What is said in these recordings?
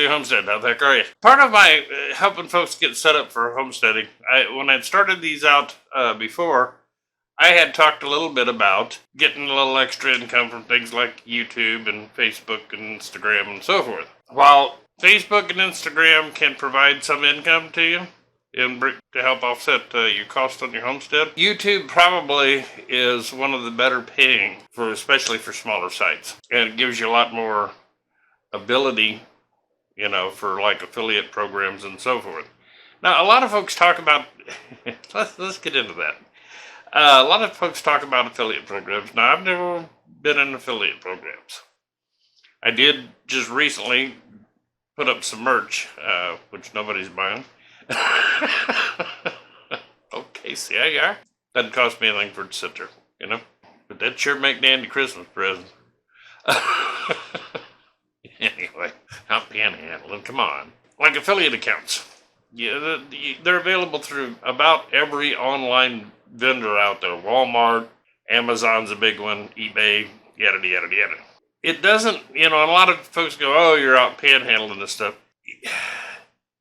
see Homestead. How the heck are you? Part of my helping folks get set up for homesteading, when I'd started these out before, I had talked a little bit about getting a little extra income from things like YouTube and Facebook and Instagram and so forth. While Facebook and Instagram can provide some income to you to help offset your cost on your homestead, YouTube probably is one of the better paying, especially for smaller sites. And it gives you a lot more ability, for like affiliate programs and so forth. Now, a lot of folks talk about, let's get into that. A lot of folks talk about affiliate programs. Now, I've never been in affiliate programs. I did just recently put up some merch, which nobody's buying. Okay, see how you are. Doesn't cost me anything for it to sit there, But that sure make Dandy Christmas present. Anyway, I'm panhandling. Come on. Like affiliate accounts. Yeah, they're available through about every online vendor out there. Walmart, Amazon's a big one, eBay, yada, yada, yada. It doesn't, a lot of folks go, oh, you're out panhandling this stuff.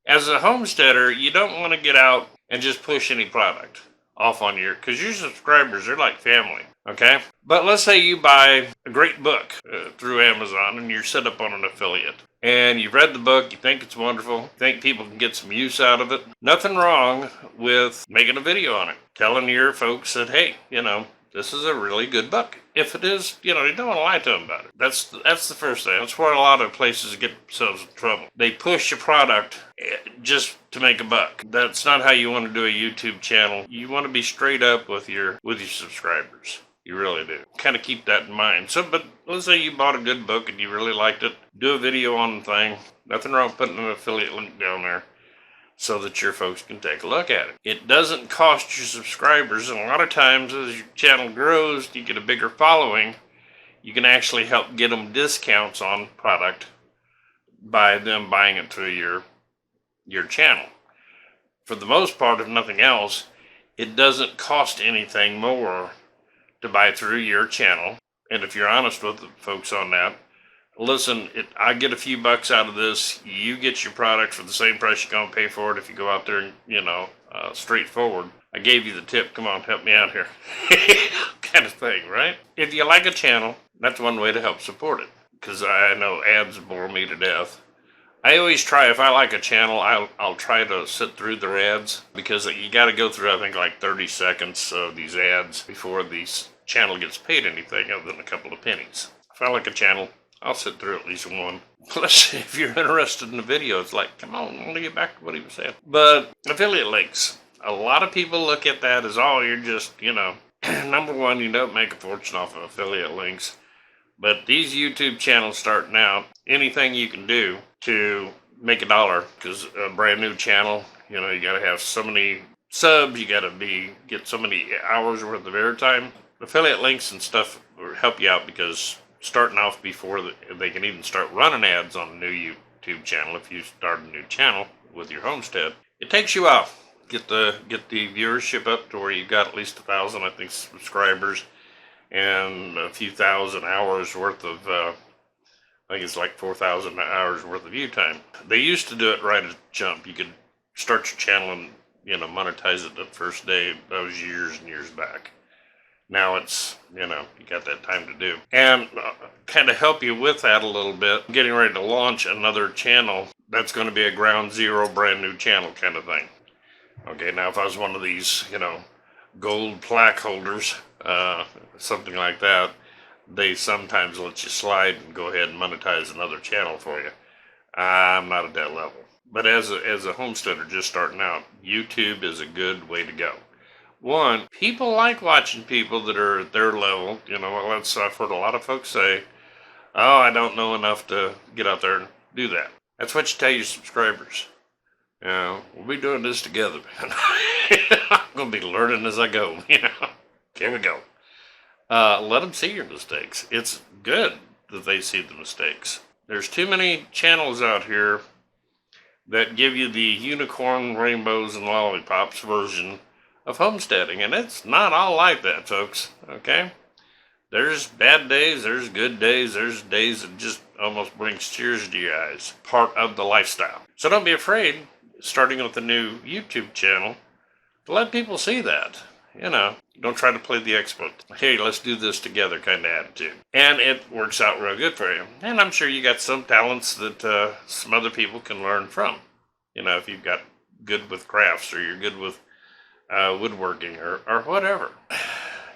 As a homesteader, you don't want to get out and just push any product off on because your subscribers are like family, okay? But let's say you buy a great book through Amazon and you're set up on an affiliate. And you've read the book, you think it's wonderful, think people can get some use out of it. Nothing wrong with making a video on it, telling your folks that, hey, this is a really good book. If it is, you don't want to lie to them about it. That's the first thing. That's where a lot of places get themselves in trouble. They push a product just to make a buck. That's not how you want to do a YouTube channel. You want to be straight up with your subscribers. You really do. Kind of keep that in mind. But let's say you bought a good book and you really liked it. Do a video on the thing. Nothing wrong with putting an affiliate link down there so that your folks can take a look at it. It doesn't cost your subscribers, and a lot of times as your channel grows, you get a bigger following, you can actually help get them discounts on product by them buying it through your channel. For the most part, if nothing else, it doesn't cost anything more to buy through your channel. And if you're honest with the folks on that, listen, I get a few bucks out of this. You get your product for the same price you're going to pay for it if you go out there and, straightforward. I gave you the tip. Come on, help me out here. Kind of thing, right? If you like a channel, that's one way to help support it. Because I know ads bore me to death. I always try, if I like a channel, I'll try to sit through their ads. Because you got to go through, I think, like 30 seconds of these ads before the channel gets paid anything other than a couple of pennies. If I like a channel, I'll sit through at least one. Plus, if you're interested in the video, it's like, come on, I want to get back to what he was saying. But affiliate links. A lot of people look at that as, oh, you're just, number one, you don't make a fortune off of affiliate links. But these YouTube channels starting out, anything you can do to make $1, because a brand new channel, you got to have so many subs, you got to get so many hours worth of airtime. Affiliate links and stuff will help you out because starting off before they can even start running ads on a new YouTube channel, if you start a new channel with your homestead, it takes you out. Get the viewership up to where you got at least 1,000, I think, subscribers and a few thousand hours worth of, I think it's like 4,000 hours worth of view time. They used to do it right at jump. You could start your channel and, monetize it the first day. That was years and years back. Now it's, you got that time to do. And kind of help you with that a little bit, I'm getting ready to launch another channel that's going to be a ground zero, brand new channel kind of thing. Okay, now if I was one of these, gold plaque holders, something like that, they sometimes let you slide and go ahead and monetize another channel for you. I'm not at that level. But as a homesteader just starting out, YouTube is a good way to go. One, people like watching people that are at their level. I've heard a lot of folks say, oh, I don't know enough to get out there and do that. That's what you tell your subscribers. We'll be doing this together, man. I'm going to be learning as I go, Here we go. Let them see your mistakes. It's good that they see the mistakes. There's too many channels out here that give you the unicorn, rainbows, and lollipops version of homesteading, and it's not all like that, folks, okay? There's bad days, there's good days, there's days that just almost brings tears to your eyes. Part of the lifestyle. So don't be afraid, starting with a new YouTube channel, to let people see that. Don't try to play the expert. Hey, let's do this together kind of attitude. And it works out real good for you. And I'm sure you got some talents that some other people can learn from. If you've got good with crafts or you're good with woodworking or whatever.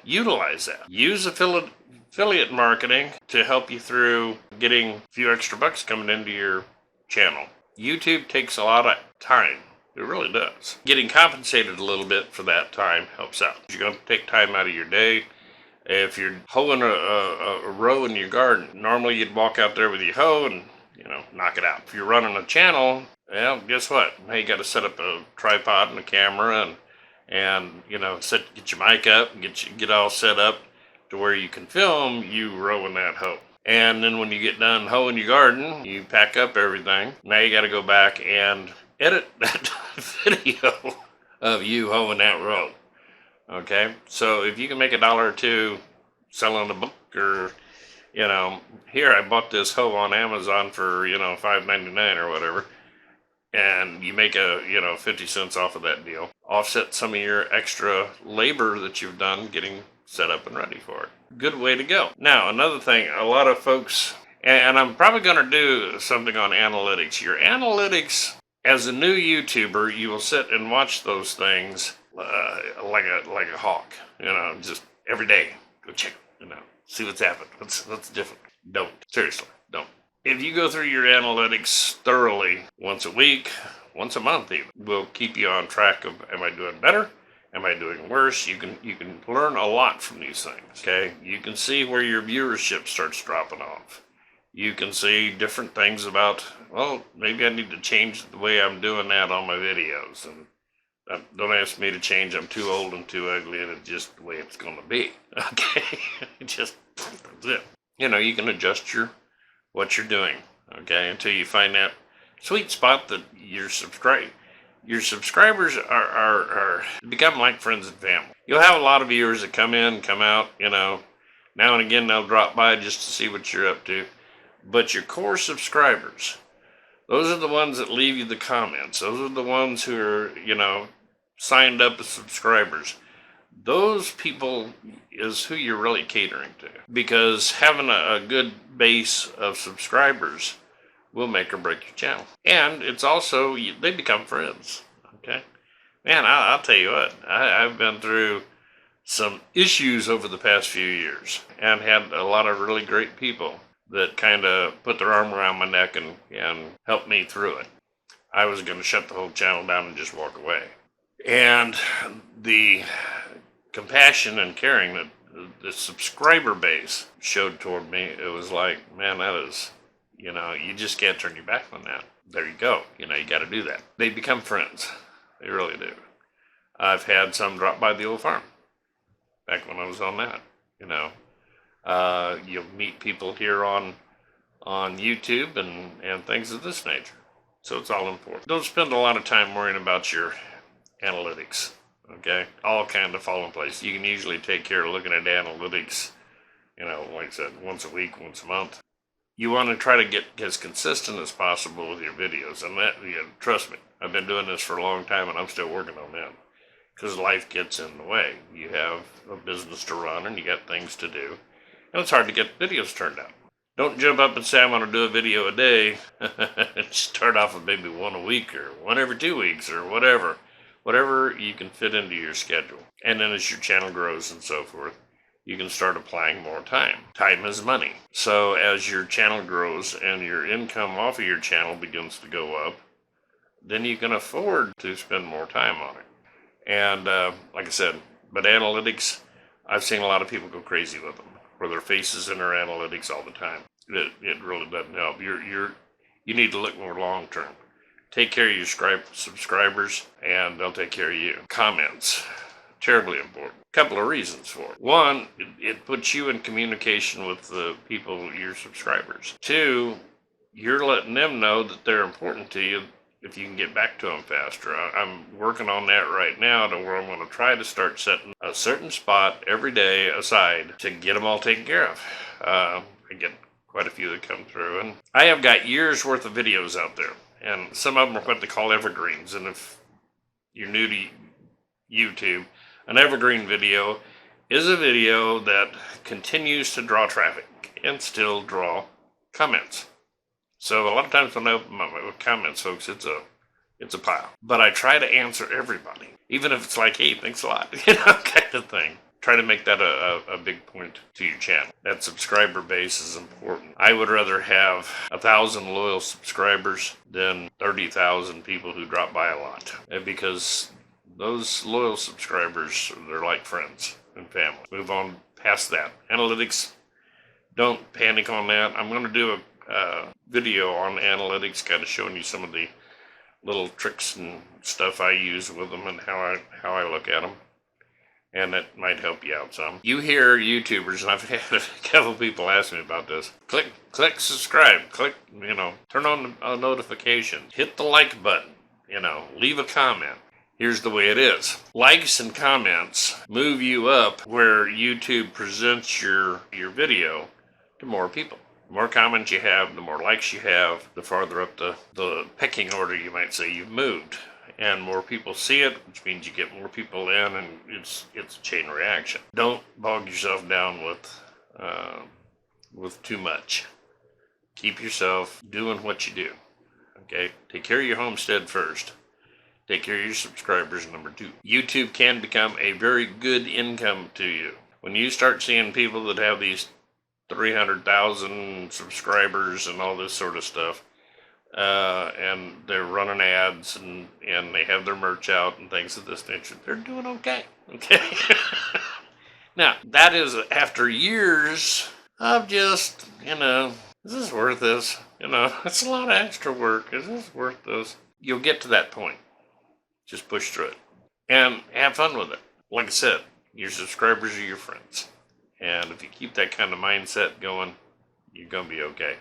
Utilize that. Use affiliate marketing to help you through getting a few extra bucks coming into your channel. YouTube takes a lot of time. It really does. Getting compensated a little bit for that time helps out. You're going to take time out of your day. If you're hoeing a row in your garden, normally you'd walk out there with your hoe and, knock it out. If you're running a channel, well, guess what? Now you got to set up a tripod and a camera and get your mic up and get all set up to where you can film you rowing that hoe. And then when you get done hoeing your garden, you pack up everything. Now you got to go back and edit that video of you hoeing that row. Okay, so if you can make $1 or $2 selling a book, or here I bought this hoe on Amazon for $5.99 or whatever, and you make 50 cents off of that deal, offset some of your extra labor that you've done getting set up and ready for it. Good way to go. Now, another thing, a lot of folks, and I'm probably going to do something on analytics. Your analytics, as a new YouTuber, you will sit and watch those things like a hawk. Just every day, go check, see what's happened, what's different. Don't. Seriously, don't. If you go through your analytics thoroughly once a week, once a month even, will keep you on track of, am I doing better? Am I doing worse? You can learn a lot from these things, okay? You can see where your viewership starts dropping off. You can see different things about, well, maybe I need to change the way I'm doing that on my videos. And don't ask me to change. I'm too old and too ugly, and it's just the way it's going to be, okay? That's it. You can adjust what you're doing, okay, until you find that sweet spot that your subscribers are become like friends and family. You'll have a lot of viewers that come in, come out, now and again they'll drop by just to see what you're up to. But your core subscribers, those are the ones that leave you the comments. Those are the ones who are, signed up as subscribers. Those people is who you're really catering to. Because having a good base of subscribers will make or break your channel. And it's also, they become friends, okay? Man, I'll tell you what, I've been through some issues over the past few years and had a lot of really great people that kind of put their arm around my neck and helped me through it. I was going to shut the whole channel down and just walk away. And the compassion and caring that the subscriber base showed toward me, it was like, man, that is, you just can't turn your back on that. There you go. You got to do that. They become friends. They really do. I've had some drop by the old farm back when I was on that, You'll meet people here on YouTube and things of this nature. So it's all important. Don't spend a lot of time worrying about your analytics, okay? All kind of fall in place. You can usually take care of looking at analytics, like I said, once a week, once a month. You want to try to get as consistent as possible with your videos. And that, trust me, I've been doing this for a long time and I'm still working on that. Because life gets in the way. You have a business to run and you got things to do. And it's hard to get videos turned out. Don't jump up and say, I'm going to do a video a day. Start off with maybe one a week or one every 2 weeks or whatever. Whatever you can fit into your schedule. And then as your channel grows and so forth, you can start applying more time. Time is money. So as your channel grows and your income off of your channel begins to go up, then you can afford to spend more time on it. And like I said, but analytics, I've seen a lot of people go crazy with them, where their faces in their analytics all the time. It really doesn't help. You need to look more long term. Take care of your subscribers, and they'll take care of you. Comments, terribly important. A couple of reasons for it. One, it puts you in communication with the people, your subscribers. Two, you're letting them know that they're important to you if you can get back to them faster. I'm working on that right now to where I'm going to try to start setting a certain spot every day aside to get them all taken care of. I get quite a few that come through, and I have got years worth of videos out there, and some of them are what they call evergreens. And if you're new to YouTube, an evergreen video is a video that continues to draw traffic and still draw comments. So a lot of times when I open my comments, folks, it's a pile. But I try to answer everybody, even if it's like, hey, thanks a lot, kind of thing. Try to make that a big point to your channel. That subscriber base is important. I would rather have 1,000 loyal subscribers than 30,000 people who drop by a lot, because those loyal subscribers, they're like friends and family. Move on past that. Analytics, don't panic on that. I'm going to do a video on analytics, kind of showing you some of the little tricks and stuff I use with them and how I look at them. And that might help you out some. You hear YouTubers, and I've had a couple people ask me about this. Click subscribe. Click, turn on the notification. Hit the like button. Leave a comment. Here's the way it is. Likes and comments move you up where YouTube presents your video to more people. The more comments you have, the more likes you have, the farther up the pecking order, you might say, you've moved. And more people see it, which means you get more people in, and it's a chain reaction. Don't bog yourself down with too much. Keep yourself doing what you do. Okay? Take care of your homestead first. Take care of your subscribers, number 2. YouTube can become a very good income to you. When you start seeing people that have these 300,000 subscribers and all this sort of stuff, and they're running ads and they have their merch out and things of this nature, they're doing okay. Now, that is after years of just, is this worth this? It's a lot of extra work. Is this worth this? You'll get to that point. Just push through it and have fun with it. Like I said, your subscribers are your friends. And if you keep that kind of mindset going, you're going to be okay.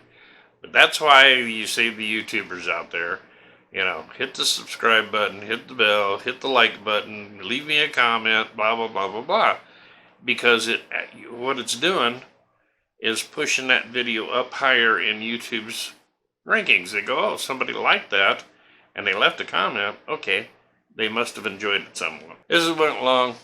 But that's why you see the YouTubers out there, hit the subscribe button, hit the bell, hit the like button, leave me a comment, blah, blah, blah, blah, blah. Because what it's doing is pushing that video up higher in YouTube's rankings. They go, oh, somebody liked that, and they left a comment. Okay, they must have enjoyed it somewhat. This has went long.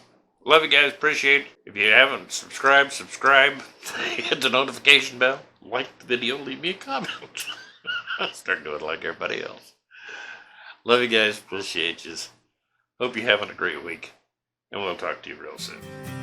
Love you guys, appreciate it. If you haven't subscribed, hit the notification bell, like the video, leave me a comment. I'll start doing like everybody else. Love you guys, appreciate you. Hope you're having a great week, and we'll talk to you real soon.